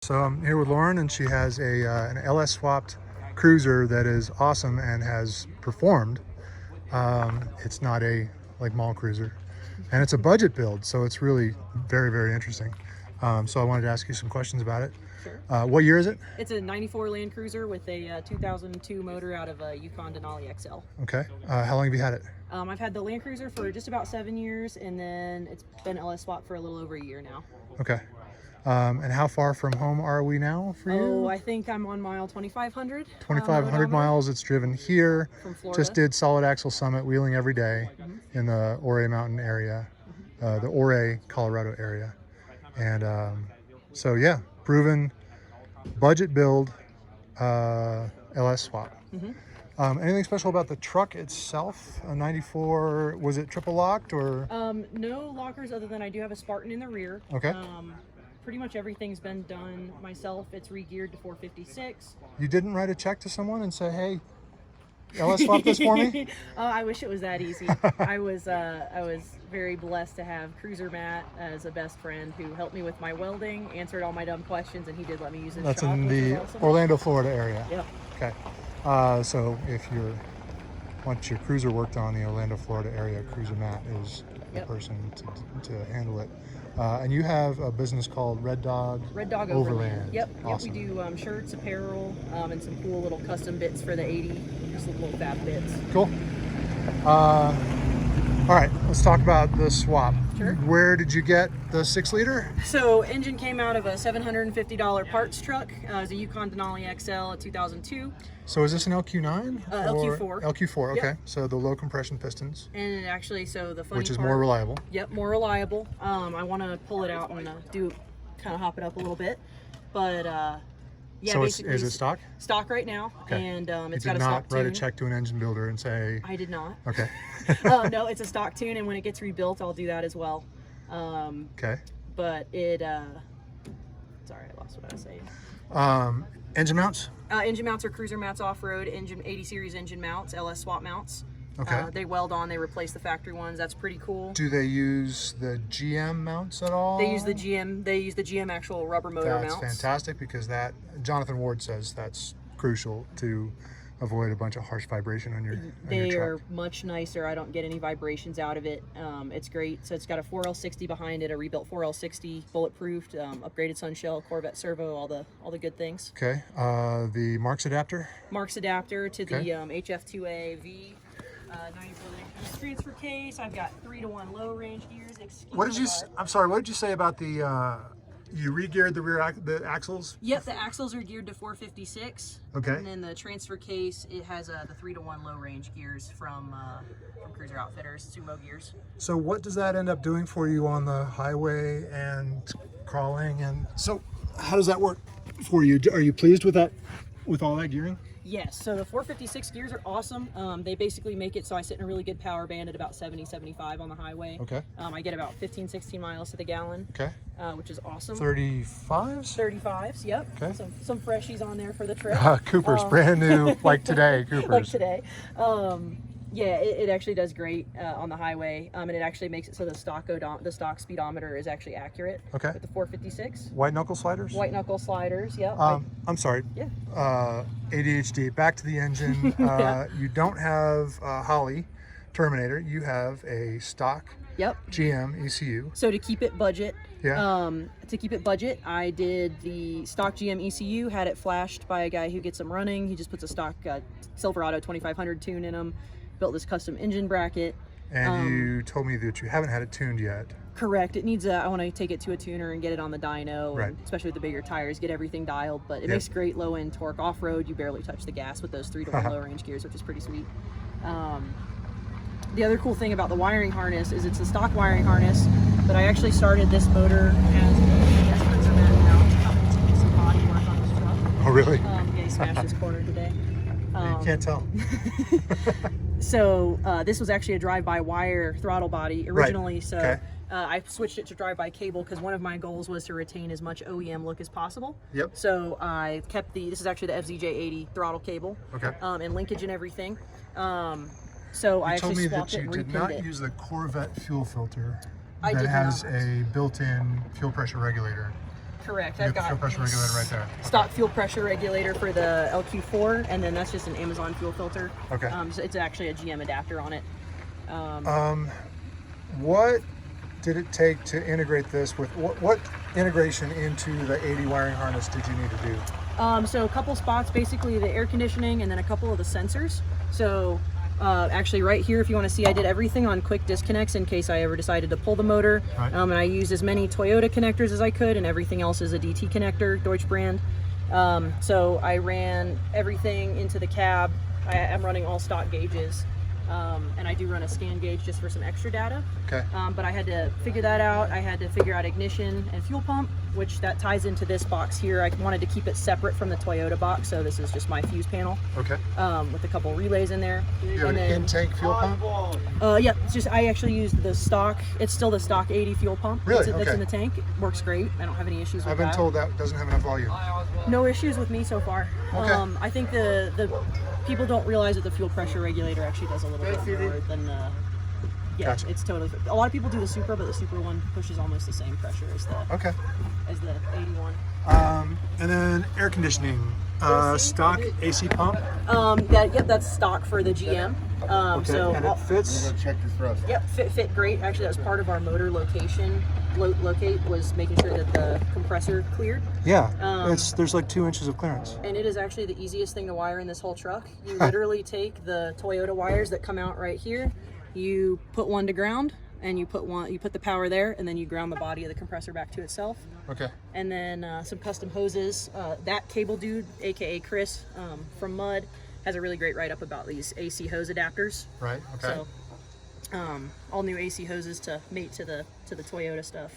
So I'm here with Lauren, and she has an LS-swapped cruiser that is awesome and has performed. It's not a mall cruiser, and it's a budget build, so it's really very, very interesting. So I wanted to ask you some questions about it. Sure. What year is it? It's a 94 Land Cruiser with a 2002 motor out of a Yukon Denali XL. Okay. How long have you had it? I've had the Land Cruiser for just about 7 years, and then it's been LS swapped for a little over a year now. Okay. And how far from home are we now for you? Oh, I think I'm on mile 2,500. 2,500 miles. It's driven here. From Florida. Just did solid axle summit wheeling every day in the Ouray Mountain area, the Ouray, Colorado area. And so yeah, proven budget build LS swap. Anything special about the truck itself? A 94, was it triple locked or? No lockers other than I do have a Spartan in the rear. Okay. Pretty much everything's been done myself. It's re-geared to 456. You didn't write a check to someone and say, hey, LS swap this for me? I wish it was that easy. I was very blessed to have Cruiser Matt as a best friend who helped me with my welding, answered all my dumb questions, and he did let me use his That's shop, in which is the awesome. Orlando, Florida area. Yep. Okay. So if you're once your cruiser worked on the Orlando, Florida area, Cruiser Matt is the person to handle it. And you have a business called Red Dog Overland. Yep. Awesome. Yep. We do shirts, apparel, and some cool little custom bits for the 80. Just little fab bits. Cool. All right, let's talk about the swap. Sure. Where did you get the 6-liter? So engine came out of a $750 parts truck. It was a Yukon Denali XL, a 2002. So is this an LQ9? LQ4. LQ4, okay. Yep. So the low compression pistons. And actually, so the funny Which is part, more reliable. Yep, more reliable. I want to pull it out and kind of hop it up a little bit. But yeah, so basically, is it stock? Stock right now. Okay. And it's you got did a stock not write tune. a check to an engine builder and say... I did not. Okay. No, it's a stock tune, and when it gets rebuilt, I'll do that as well. Okay. But it, sorry, I lost what I was saying. Engine mounts? Engine mounts are Cruiser Mats off-road, 80 series engine mounts, LS swap mounts. Okay. They weld on, they replace the factory ones. That's pretty cool. Do they use the GM mounts at all? They use the GM actual rubber motor mounts. That's fantastic, because that, Jonathan Ward says that's crucial to avoid a bunch of harsh vibration on your They truck. are much nicer. I don't get any vibrations out of it. It's great. So it's got a 4L60 behind it, a rebuilt 4L60, bulletproofed, upgraded sunshell, Corvette servo, all the good things. Okay. The Marks adapter? Marks adapter to the Okay. HF2A V. 94 transfer case. I've got 3-to-1 low range gears. What did you? I'm sorry. What did you say about the? You re-geared the rear the axles? Yep, the axles are geared to 456. Okay. And then the transfer case, it has the 3-to-1 low range gears from Cruiser Outfitters, Sumo gears. So what does that end up doing for you on the highway and crawling? And so how does that work for you? Are you pleased with that? With all that gearing? Yes, so the 456 gears are awesome. They basically make it so I sit in a really good power band at about 70, 75 on the highway. Okay. I get about 15, 16 miles to the gallon. Okay. Which is awesome. 35s? 35s, yep. Okay. Some freshies on there for the trip. Coopers, brand new, like today, Coopers. Like today. Yeah, it actually does great on the highway, and it actually makes it so the stock speedometer is actually accurate. Okay. With the 456. White knuckle sliders? White knuckle sliders, yep. I'm sorry. Yeah. ADHD. Back to the engine. You don't have Holly Terminator. You have a stock. Yep. GM ECU. So to keep it budget, yeah. I did the stock GM ECU, had it flashed by a guy who gets them running. He just puts a stock Silverado 2500 tune in them, built this custom engine bracket. And you told me that you haven't had it tuned yet. Correct. It needs I want to take it to a tuner and get it on the dyno, right. And especially with the bigger tires, get everything dialed. But it makes great low-end torque. Off-road, you barely touch the gas with those 3-to-1 low-range gears, which is pretty sweet. The other cool thing about the wiring harness is it's a stock wiring harness, but I actually started this motor as a Cruiser Matt mount to do some body work on this truck. Oh, really? Yeah, he smashed his corner today. You can't tell. So this was actually a drive-by-wire throttle body originally. Right. So okay. I switched it to drive-by cable because one of my goals was to retain as much OEM look as possible. Yep. So I kept this is actually the FZJ80 throttle cable. Okay. And linkage and everything. So I actually swapped it and repinned it. You told me that you did not use the Corvette fuel filter I that did has not. a built-in fuel pressure regulator. Correct. You I've got the fuel got pressure regulator right there. stock fuel pressure regulator for the LQ4, and then that's just an Amazon fuel filter. Okay. So it's actually a GM adapter on it. What did it take to integrate this with what integration into the 80 wiring harness did you need to do? So a couple spots, basically the air conditioning, and then a couple of the sensors. So actually right here, if you want to see, I did everything on quick disconnects in case I ever decided to pull the motor. Right. And I used as many Toyota connectors as I could, and everything else is a DT connector, Deutsch brand. So I ran everything into the cab. I'm running all stock gauges. And I do run a scan gauge just for some extra data. Okay. But I had to figure that out. I had to figure out ignition and fuel pump, which that ties into this box here. I wanted to keep it separate from the Toyota box, so this is just my fuse panel. Okay. With a couple relays in there. You have and an in-tank fuel pump? Yeah, it's just I actually used the stock. It's still the stock 80 fuel pump. Really? That's Okay. in the tank. It works great. I don't have any issues with I've been that. told that doesn't have enough volume. No issues with me so far. Okay. I think the people don't realize that the fuel pressure regulator actually does a little bit more than yeah, Gotcha. it's totally. A lot of people do the Supra, but the Supra one pushes almost the same pressure as the Okay. 81. And then air conditioning, stock AC pump. That's stock for the GM. Okay. So And it fits. Check the thrust. yep, fit great. Actually, that was part of our motor location. Locate was making sure that the compressor cleared. Yeah. There's like 2 inches of clearance. And it is actually the easiest thing to wire in this whole truck. You literally take the Toyota wires that come out right here, you put one to ground, and you put the power there, and then you ground the body of the compressor back to itself. Okay. And then some custom hoses. That cable dude, aka Chris from Mud, has a really great write-up about these AC hose adapters. Right. Okay. So all new AC hoses to mate to the Toyota stuff.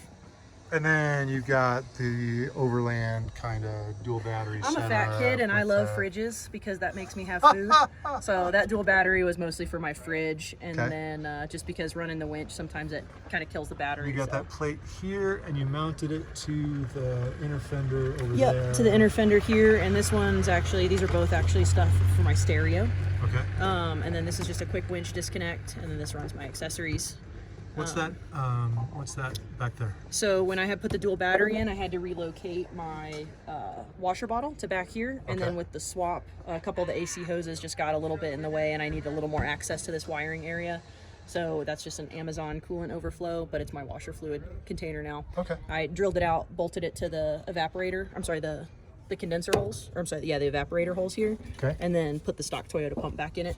And then you've got the Overland kind of dual battery. I'm a fat kid and I love fridges because that makes me have food. So that dual battery was mostly for my fridge, and Okay. then just because running the winch, sometimes it kind of kills the battery. You got so. that plate here, and you mounted it to the inner fender over Yep, there. to the inner fender here, and this one's actually, these are both actually stuff for my stereo. Okay. And then this is just a quick winch disconnect, and then this runs my accessories. What's that? What's that back there? So when I had put the dual battery in, I had to relocate my washer bottle to back here, and Okay. then with the swap, a couple of the AC hoses just got a little bit in the way, and I need a little more access to this wiring area. So that's just an Amazon coolant overflow, but it's my washer fluid container now. Okay. I drilled it out, bolted it to the evaporator. I'm sorry, the condenser holes, or I'm sorry, yeah, the evaporator holes here. Okay. And then put the stock Toyota pump back in it.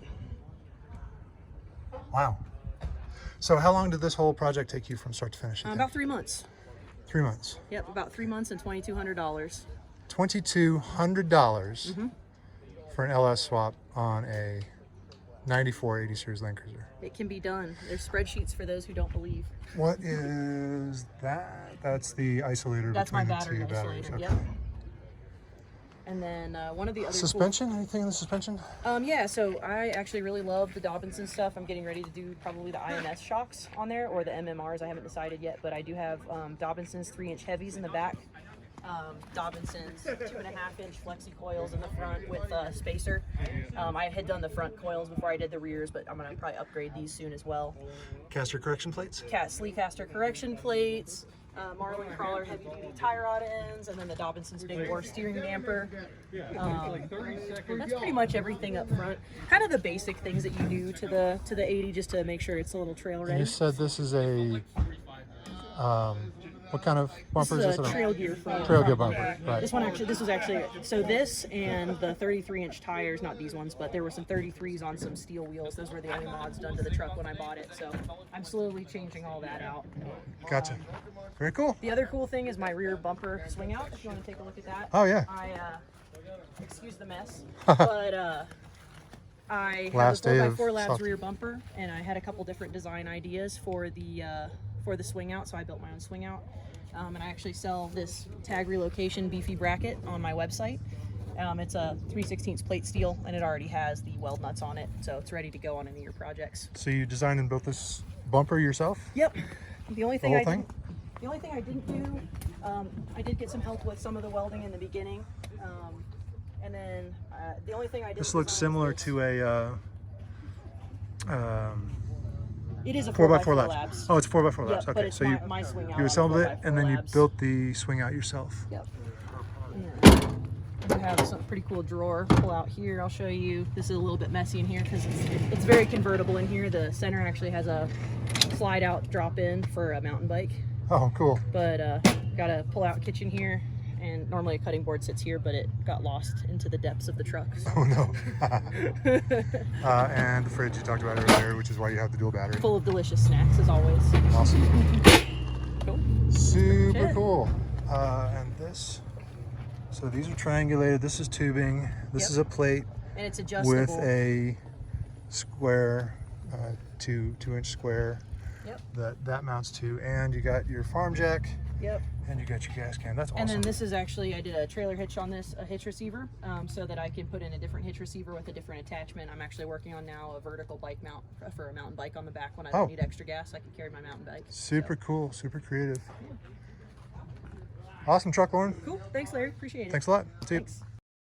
Wow. So how long did this whole project take you from start to finish? About 3 months. 3 months. Yep, about 3 months and $2,200. $2,200 for an LS swap on a 94 80 series Land Cruiser. It can be done. There's spreadsheets for those who don't believe. What is that? That's the isolator That's my between battery the two batteries. isolator, Okay. yep. And then one of the other Suspension? Anything in the suspension? yeah, so I actually really love the Dobinson stuff. I'm getting ready to do probably the INS shocks on there, or the MMRs. I haven't decided yet, but I do have Dobinson's 3-inch heavies in the back. Dobinson's 2.5-inch flexi coils in the front with spacer. I had done the front coils before I did the rears, but I'm gonna probably upgrade these soon as well. Caster correction plates? Sleeve caster correction plates, Marlin Crawler heavy duty tie rod ends, and then the Dobinson's big bore steering damper. That's pretty much everything up front. Kind of the basic things that you do to the 80 just to make sure it's a little trail And ready. you said this is a what kind of bumper This is is a this? trail gear front. Trail gear bumper, right. This was actually, so this and the 33-inch tires, not these ones, but there were some 33s on some steel wheels. Those were the only mods done to the truck when I bought it. So I'm slowly changing all that out. Gotcha. Very cool. The other cool thing is my rear bumper swing out, if you want to take a look at that. Oh yeah. Excuse the mess, but I have Last the day of 4x4 Labs soft- rear bumper, and I had a couple different design ideas for the swing out, so I built my own swing out. And I actually sell this tag relocation beefy bracket on my website. It's a 3/16 plate steel, and it already has the weld nuts on it, so it's ready to go on any of your projects. So you designed and built this bumper yourself? Yep. The only thing whole I thing? the only thing I didn't do, I did get some help with some of the welding in the beginning, and then the only thing I did. This looks similar to a It is a 4x4 4x4 labs. labs. Oh, it's 4x4 Yep, labs. but Okay, it's so my swing out you on assembled it 4x4 and then labs. you built the swing out yourself. Yep. And we have some pretty cool drawer pull out here. I'll show you. This is a little bit messy in here because it's very convertible in here. The center actually has a slide out drop in for a mountain bike. Oh, cool. But got a pull out kitchen here, and normally a cutting board sits here, but it got lost into the depths of the truck. So. Oh no. And the fridge you talked about earlier, which is why you have the dual battery. Full of delicious snacks as always. Awesome. Cool. Super Shit. cool. And this, so these are triangulated. This is tubing. This is a plate And it's adjustable. with a square, 2-inch square that mounts to, and you got your farm jack. Yep. And you got your gas can. That's awesome. And then this is actually, I did a trailer hitch on this, a hitch receiver, so that I can put in a different hitch receiver with a different attachment. I'm actually working on now a vertical bike mount for a mountain bike on the back when I don't need extra gas. I can carry my mountain bike. Super cool, super creative. Awesome truck, Lauren. Cool. Thanks, Larry. Appreciate it. Thanks a lot. See you. Thanks.